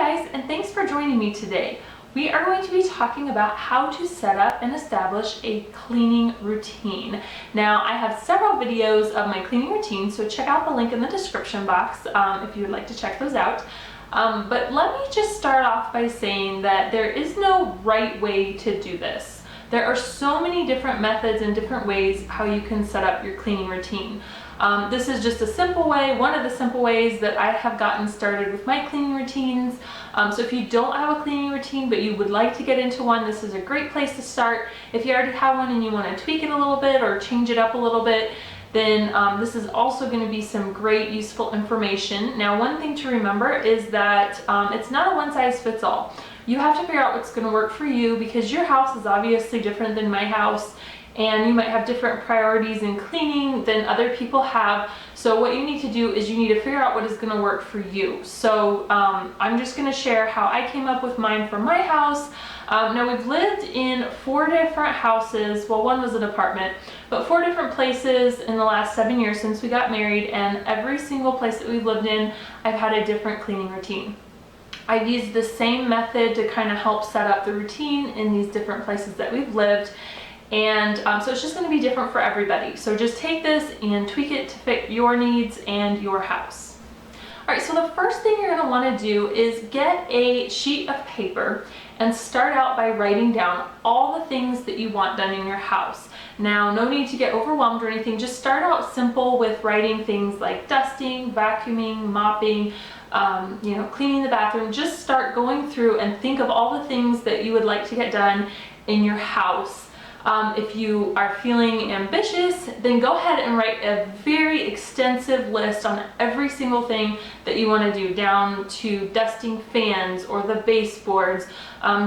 guys, and thanks for joining me today. We are going to be talking about how to set up and establish a cleaning routine. Now, I have several videos of my cleaning routine, so check out the link in the description box if you would like to check those out. But let me just start off by saying that there is no right way to do this. There are so many different methods and different ways how you can set up your cleaning routine. This is just a simple way, one of the simple ways that I have gotten started with my cleaning routines. So if you don't have a cleaning routine but you would like to get into one, this is a great place to start. If you already have one and you want to tweak it a little bit or change it up a little bit, then this is also going to be some great useful information. Now, one thing to remember is that it's not a one-size-fits-all. You have to figure out what's going to work for you because your house is obviously different than my house, and you might have different priorities in cleaning than other people have. So what you need to do is you need to figure out what is going to work for you. So I'm just going to share how I came up with mine for my house. Now, we've lived in 4 different houses. Well, one was an apartment, but 4 different places in the last 7 years since we got married, and every single place that we've lived in, I've had a different cleaning routine. I've used the same method to kind of help set up the routine in these different places that we've lived. And so it's just going to be different for everybody. So just take this and tweak it to fit your needs and your house. All right, so the first thing you're going to want to do is get a sheet of paper and start out by writing down all the things that you want done in your house. Now, no need to get overwhelmed or anything. Just start out simple with writing things like dusting, vacuuming, mopping, cleaning the bathroom. Just start going through and think of all the things that you would like to get done in your house. If you are feeling ambitious, then go ahead and write a very extensive list on every single thing that you want to do, down to dusting fans or the baseboards,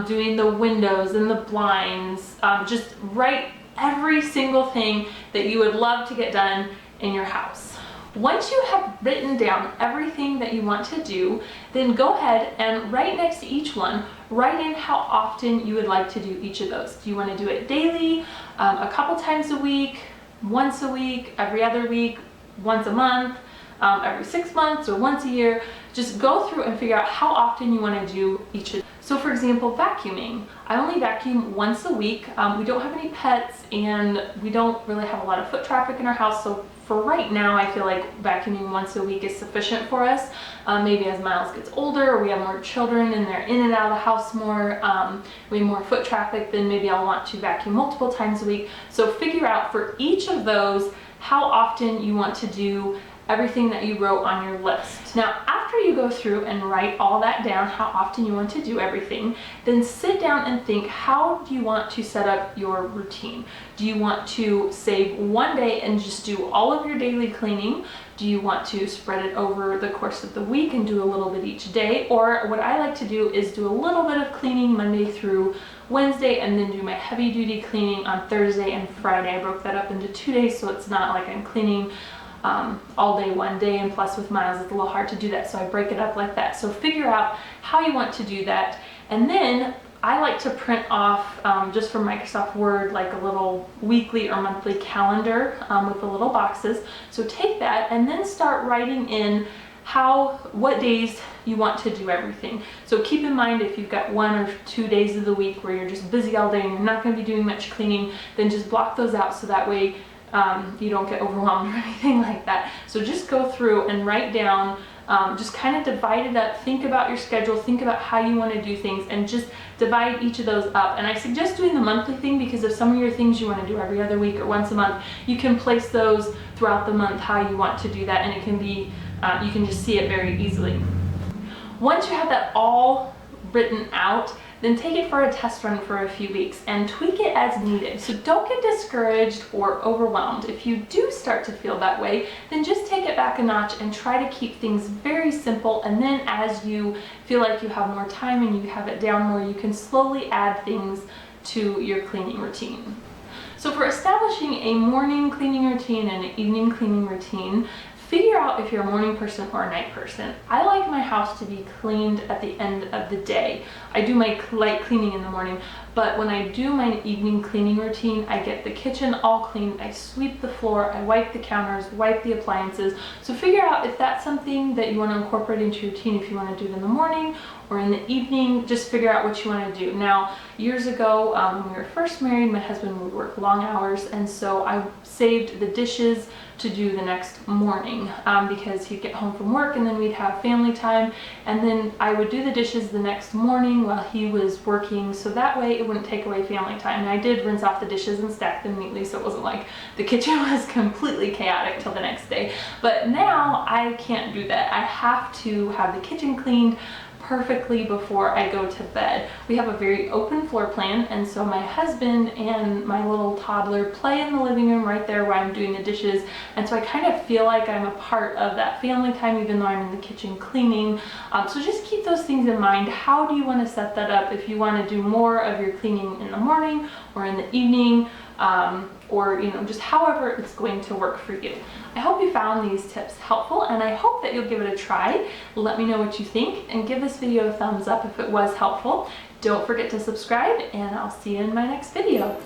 doing the windows and the blinds. Just write every single thing that you would love to get done in your house. Once you have written down everything that you want to do, then go ahead and right next to each one, write in how often you would like to do each of those. Do you want to do it daily, a couple times a week, once a week, every other week, once a month, every 6 months, or once a year? Just go through and figure out how often you want to do each of them. So for example, vacuuming. I only vacuum once a week. We don't have any pets and we don't really have a lot of foot traffic in our house, so for right now, I feel like vacuuming once a week is sufficient for us. Maybe as Miles gets older or we have more children and they're in and out of the house more, we have more foot traffic, then maybe I'll want to vacuum multiple times a week. So figure out for each of those how often you want to do everything that you wrote on your list. Now, after you go through and write all that down, how often you want to do everything, then sit down and think, how do you want to set up your routine? Do you want to save one day and just do all of your daily cleaning? Do you want to spread it over the course of the week and do a little bit each day? Or what I like to do is do a little bit of cleaning Monday through Wednesday and then do my heavy duty cleaning on Thursday and Friday. I broke that up into 2 days, so it's not like I'm cleaning all day one day, and plus with Miles it's a little hard to do that, so I break it up like that. So figure out how you want to do that, and then I like to print off just from Microsoft Word like a little weekly or monthly calendar with the little boxes. So take that and then start writing in what days you want to do everything. So keep in mind, if you've got 1 or 2 days of the week where you're just busy all day and you're not going to be doing much cleaning, then just block those out so that way you don't get overwhelmed or anything like that. So just go through and write down, just kind of divide it up, think about your schedule, think about how you want to do things, and just divide each of those up. And I suggest doing the monthly thing because if some of your things you want to do every other week or once a month, you can place those throughout the month how you want to do that, and it can be, you can just see it very easily. Once you have that all written out, then take it for a test run for a few weeks and tweak it as needed. So don't get discouraged or overwhelmed. If you do start to feel that way, then just take it back a notch and try to keep things very simple. And then as you feel like you have more time and you have it down more, you can slowly add things to your cleaning routine. So for establishing a morning cleaning routine and an evening cleaning routine, figure out if you're a morning person or a night person. I like my house to be cleaned at the end of the day. I do my light cleaning in the morning, but when I do my evening cleaning routine, I get the kitchen all clean, I sweep the floor, I wipe the counters, wipe the appliances. So figure out if that's something that you want to incorporate into your routine, if you want to do it in the morning or in the evening. Just figure out what you want to do. Now, years ago, when we were first married, my husband would work long hours, and so I saved the dishes to do the next morning because he'd get home from work and then we'd have family time, and then I would do the dishes the next morning while he was working, so that way it wouldn't take away family time. And I did rinse off the dishes and stack them neatly, so it wasn't like the kitchen was completely chaotic till the next day. But now I can't do that. I have to have the kitchen cleaned perfectly before I go to bed. We have a very open floor plan, and so my husband and my little toddler play in the living room right there while I'm doing the dishes, and so I kind of feel like I'm a part of that family time even though I'm in the kitchen cleaning. So just keep those things in mind. How do you want to set that up? If you want to do more of your cleaning in the morning or in the evening, or just however it's going to work for you. I hope you found these tips helpful, and I hope that you'll give it a try. Let me know what you think and give this video a thumbs up if it was helpful. Don't forget to subscribe, and I'll see you in my next video.